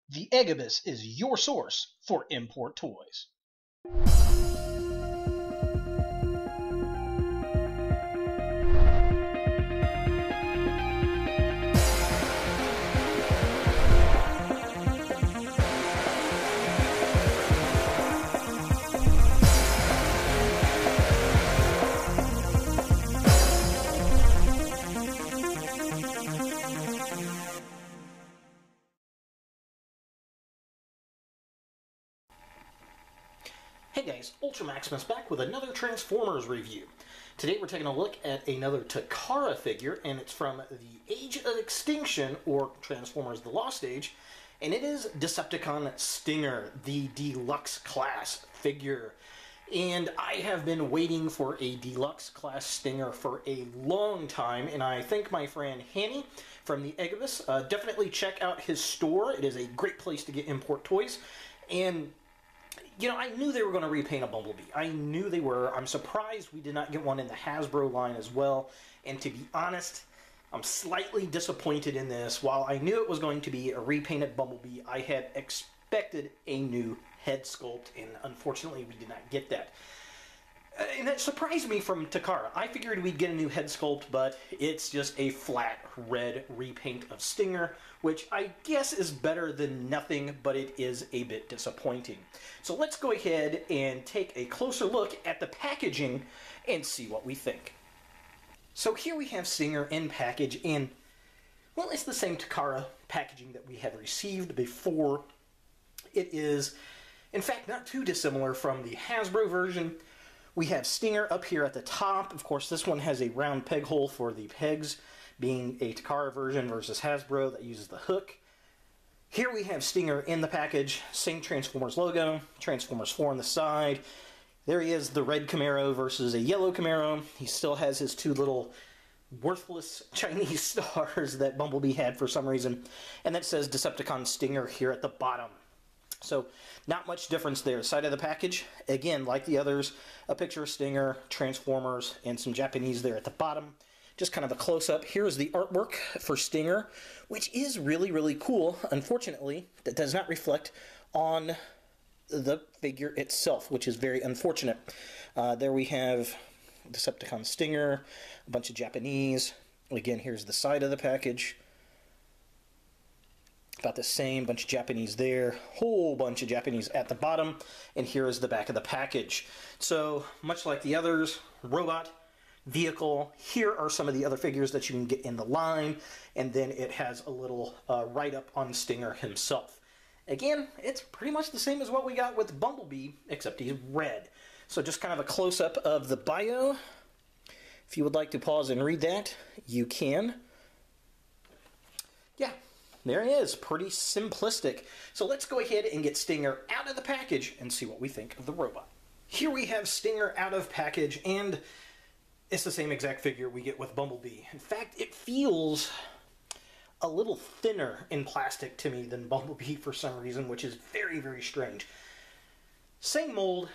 The Egibus is your source for import toys. Hey guys, Ultra Maximus back with another Transformers review. Today we're taking a look at another Takara figure, and it's from the Age of Extinction, or Transformers The Lost Age, and it is Decepticon Stinger, the Deluxe Class figure. And I have been waiting for a Deluxe Class Stinger for a long time, and I thank my friend Hanny from the Egibus. Definitely check out his store. It is a great place to get import toys. And you know, I knew they were going to repaint a Bumblebee. I knew they were. I'm surprised we did not get one in the Hasbro line as well. And to be honest, I'm slightly disappointed in this. While I knew it was going to be a repainted Bumblebee, I had expected a new head sculpt, and unfortunately we did not get that. And that surprised me from Takara. I figured we'd get a new head sculpt, but it's just a flat red repaint of Stinger, which I guess is better than nothing, but it is a bit disappointing. So let's go ahead and take a closer look at the packaging and see what we think. So here we have Stinger in package, and well, it's the same Takara packaging that we had received before. It is, in fact, not too dissimilar from the Hasbro version. We have Stinger up here at the top. Of course, this one has a round peg hole for the pegs, being a Takara version versus Hasbro that uses the hook. Here we have Stinger in the package, same Transformers logo, Transformers 4 on the side. There he is, the red Camaro versus a yellow Camaro. He still has his two little worthless Chinese stars that Bumblebee had for some reason. And that says Decepticon Stinger here at the bottom. So, not much difference there. Side of the package, again, like the others, a picture of Stinger, Transformers, and some Japanese there at the bottom. Just kind of a close-up. Here's the artwork for Stinger, which is really, really cool. Unfortunately, that does not reflect on the figure itself, which is very unfortunate. There we have Decepticon Stinger, a bunch of Japanese. Again, here's the side of the package. About the same, bunch of Japanese there, whole bunch of Japanese at the bottom, and here is the back of the package. So, much like the others, robot, vehicle, here are some of the other figures that you can get in the line, and then it has a little write-up on Stinger himself. Again, it's pretty much the same as what we got with Bumblebee, except he's red. So just kind of a close-up of the bio. If you would like to pause and read that, you can. Yeah. There he is, pretty simplistic. So let's go ahead and get Stinger out of the package and see what we think of the robot. Here we have Stinger out of package, and it's the same exact figure we get with Bumblebee. In fact, it feels a little thinner in plastic to me than Bumblebee for some reason, which is very, very strange. Same mold,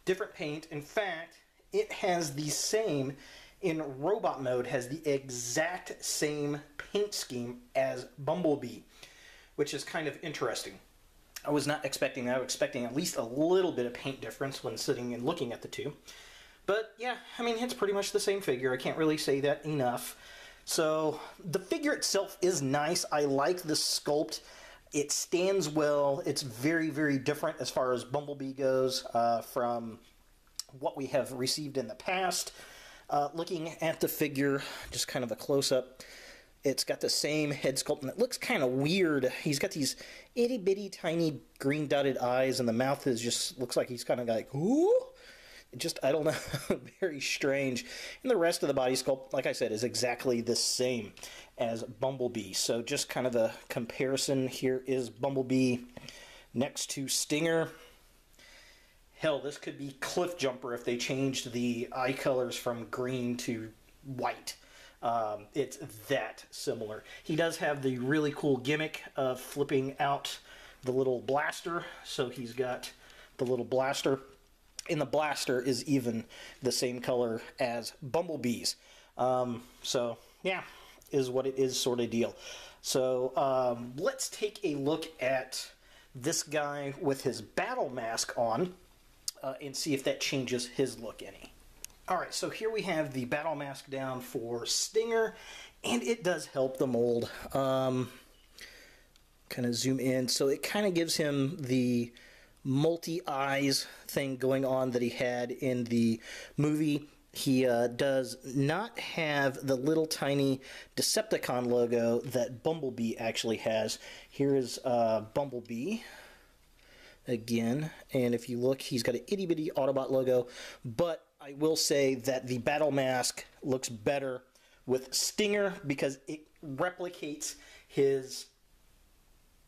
different paint. In fact, it has the same, in robot mode, has the exact same paint scheme as Bumblebee, which is kind of interesting. I was not expecting that. I was expecting at least a little bit of paint difference when sitting and looking at the two. But yeah, I mean, it's pretty much the same figure. I can't really say that enough. So the figure itself is nice. I like the sculpt. It stands well. It's very, very different as far as Bumblebee goes from what we have received in the past. Looking at the figure, just kind of a close-up, it's got the same head sculpt, and it looks kind of weird. He's got these itty-bitty, tiny green dotted eyes, and the mouth is just looks like he's kind of like, ooh? Just, I don't know, very strange. And the rest of the body sculpt, like I said, is exactly the same as Bumblebee. So just kind of a comparison. Here is Bumblebee next to Stinger. Hell, this could be Cliff Jumper if they changed the eye colors from green to white. It's that similar. He does have the really cool gimmick of flipping out the little blaster. So he's got the little blaster. And the blaster is even the same color as Bumblebee's. So, yeah, is what it is sort of deal. So let's take a look at this guy with his battle mask on and see if that changes his look any. Alright, so here we have the battle mask down for Stinger, and it does help the mold. Kind of zoom in, so it kind of gives him the multi-eyes thing going on that he had in the movie. He does not have the little tiny Decepticon logo that Bumblebee actually has. Here is Bumblebee again, and if you look, he's got an itty-bitty Autobot logo, but I will say that the battle mask looks better with Stinger because it replicates his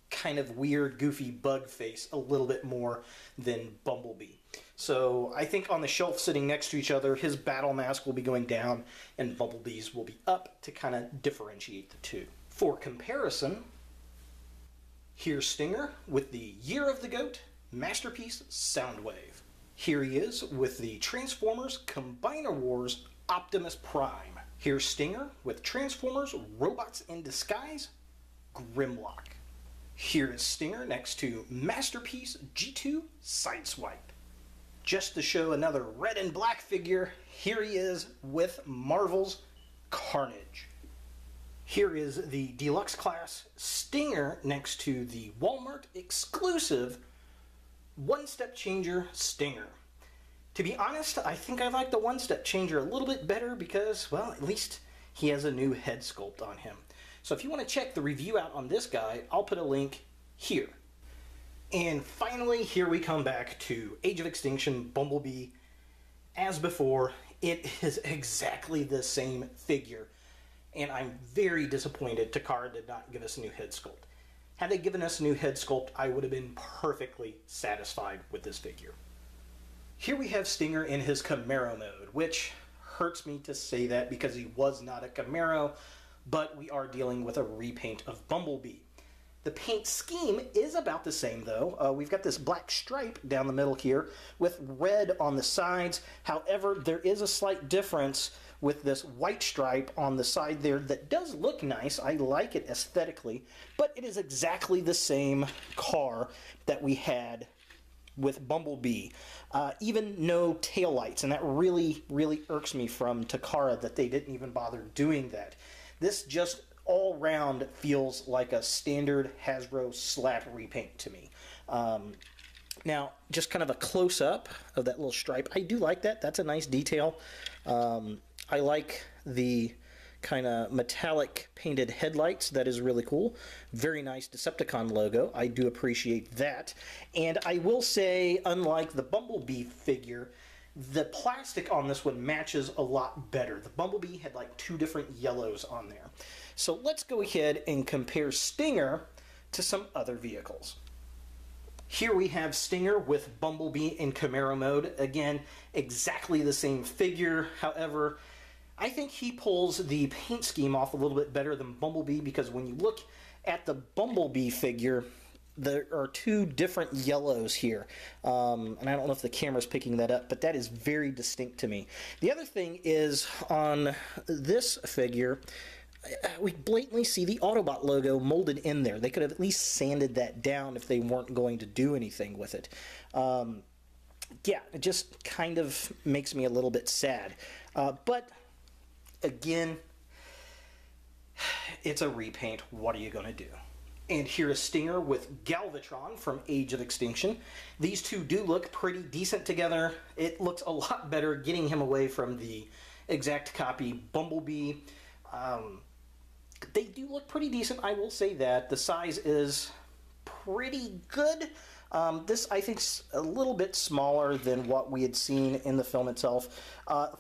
kind of weird, goofy bug face a little bit more than Bumblebee. So I think on the shelf sitting next to each other, his battle mask will be going down and Bumblebee's will be up to kind of differentiate the two. For comparison, here's Stinger with the Year of the Goat Masterpiece Soundwave. Here he is with the Transformers Combiner Wars Optimus Prime. Here's Stinger with Transformers Robots in Disguise Grimlock. Here is Stinger next to Masterpiece G2 Sideswipe. Just to show another red and black figure, here he is with Marvel's Carnage. Here is the Deluxe Class Stinger next to the Walmart exclusive One-Step Changer Stinger. To be honest, I think I like the One-Step Changer a little bit better because, well, at least he has a new head sculpt on him. So if you want to check the review out on this guy, I'll put a link here. And finally, here we come back to Age of Extinction Bumblebee. As before, it is exactly the same figure. And I'm very disappointed Takara did not give us a new head sculpt. Had they given us a new head sculpt, I would have been perfectly satisfied with this figure. Here we have Stinger in his Camaro mode, which hurts me to say that because he was not a Camaro, but we are dealing with a repaint of Bumblebee. The paint scheme is about the same though. We've got this black stripe down the middle here with red on the sides. However, there is a slight difference with this white stripe on the side there that does look nice. I like it aesthetically, but it is exactly the same car that we had with Bumblebee. Even no taillights, and that really, really irks me from Takara that they didn't even bother doing that. This just all round feels like a standard Hasbro slap repaint to me. Now, just kind of a close-up of that little stripe. I do like that. That's a nice detail. I like the kind of metallic painted headlights. That is really cool. Very nice Decepticon logo. I do appreciate that. And I will say, unlike the Bumblebee figure, the plastic on this one matches a lot better. The Bumblebee had like two different yellows on there. So let's go ahead and compare Stinger to some other vehicles. Here we have Stinger with Bumblebee in Camaro mode. Again, exactly the same figure. However, I think he pulls the paint scheme off a little bit better than Bumblebee because when you look at the Bumblebee figure, there are two different yellows here. And I don't know if the camera's picking that up, but that is very distinct to me. The other thing is on this figure, we blatantly see the Autobot logo molded in there. They could have at least sanded that down if they weren't going to do anything with it. Yeah, it just kind of makes me a little bit sad. But again, it's a repaint. What are you going to do? And here is Stinger with Galvatron from Age of Extinction. These two do look pretty decent together. It looks a lot better getting him away from the exact copy Bumblebee. They do look pretty decent, I will say that. The size is pretty good. This, I think, is a little bit smaller than what we had seen in the film itself.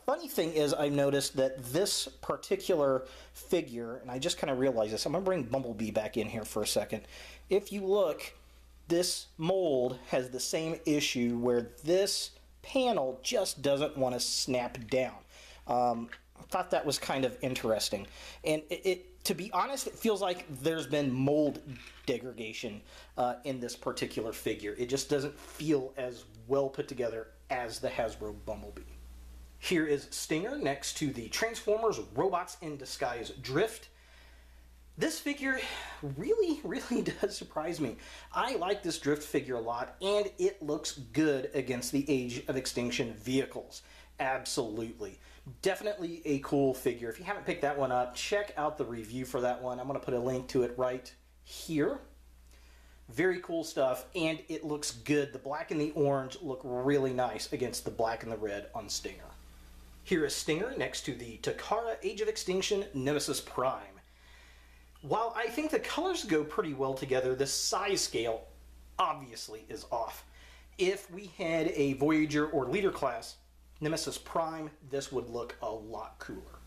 Funny thing is, I noticed that this particular figure, and I just kind of realized this, I'm going to bring Bumblebee back in here for a second. If you look, this mold has the same issue where this panel just doesn't want to snap down. I thought that was kind of interesting. And to be honest, it feels like there's been mold degradation in this particular figure. It just doesn't feel as well put together as the Hasbro Bumblebee. Here is Stinger next to the Transformers Robots in Disguise Drift. This figure really does surprise me. I like this Drift figure a lot, and it looks good against the Age of Extinction vehicles. Absolutely. Definitely a cool figure. If you haven't picked that one up, check out the review for that one. I'm going to put a link to it right here. Very cool stuff, and it looks good. The black and the orange look really nice against the black and the red on Stinger. Here is Stinger next to the Takara Age of Extinction Nemesis Prime. While I think the colors go pretty well together, the size scale obviously is off. If we had a Voyager or Leader class Nemesis Prime, this would look a lot cooler.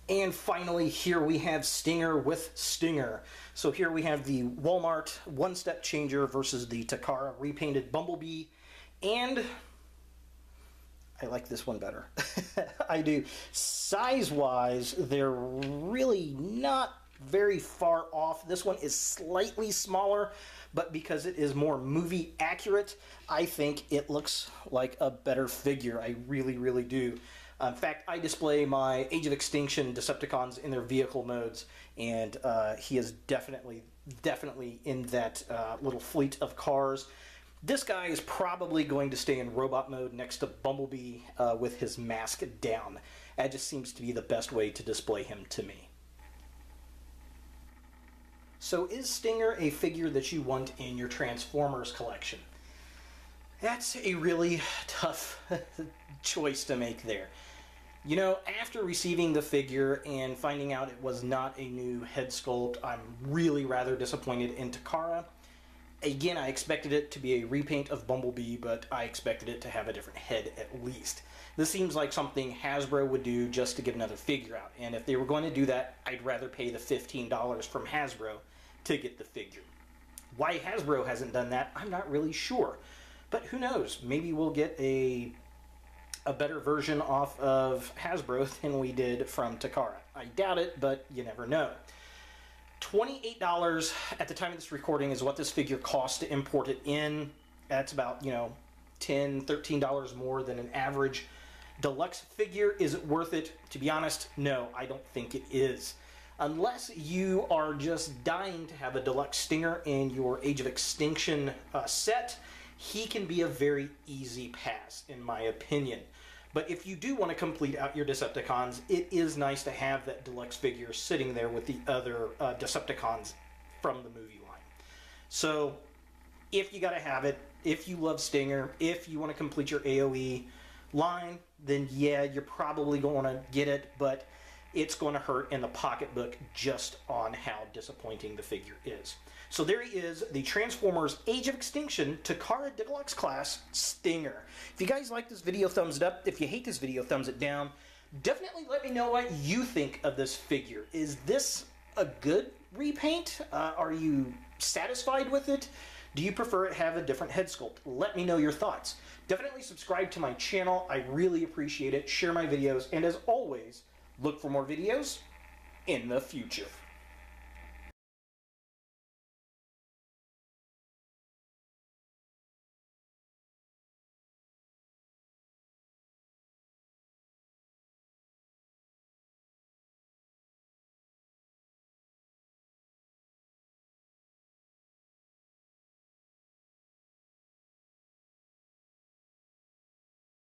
And finally, here we have Stinger with Stinger. So here we have the Walmart one-step changer versus the Takara repainted Bumblebee. And I like this one better. I do. Size-wise, they're really not very far off. This one is slightly smaller, but because it is more movie accurate, I think it looks like a better figure. I really do. In fact, I display my Age of Extinction Decepticons in their vehicle modes, and he is definitely in that little fleet of cars. This guy is probably going to stay in robot mode next to Bumblebee with his mask down. That just seems to be the best way to display him to me. So is Stinger a figure that you want in your Transformers collection? That's a really tough choice to make there. You know, after receiving the figure and finding out it was not a new head sculpt, I'm really rather disappointed in Takara. Again, I expected it to be a repaint of Bumblebee, but I expected it to have a different head at least. This seems like something Hasbro would do just to get another figure out, and if they were going to do that, I'd rather pay the $15 from Hasbro to get the figure. Why Hasbro hasn't done that, I'm not really sure. But who knows? Maybe we'll get a better version off of Hasbro than we did from Takara. I doubt it, but you never know. $28 at the time of this recording is what this figure costs to import it in. That's about, $10, $13 more than an average deluxe figure. Is it worth it? To be honest, no, I don't think it is. Unless you are just dying to have a Deluxe Stinger in your Age of Extinction set, he can be a very easy pass, in my opinion. But if you do want to complete out your Decepticons, it is nice to have that deluxe figure sitting there with the other Decepticons from the movie line. So, if you gotta have it, if you love Stinger, if you want to complete your AoE line, then yeah, you're probably going to get it, but it's going to hurt in the pocketbook just on how disappointing the figure is. So there he is, the Transformers Age of Extinction Takara Deluxe Class Stinger. If you guys like this video, thumbs it up. If you hate this video, thumbs it down. Definitely let me know what you think of this figure. Is this a good repaint? Are you satisfied with it? Do you prefer it have a different head sculpt? Let me know your thoughts. Definitely subscribe to my channel. I really appreciate it. Share my videos. And as always, look for more videos in the future.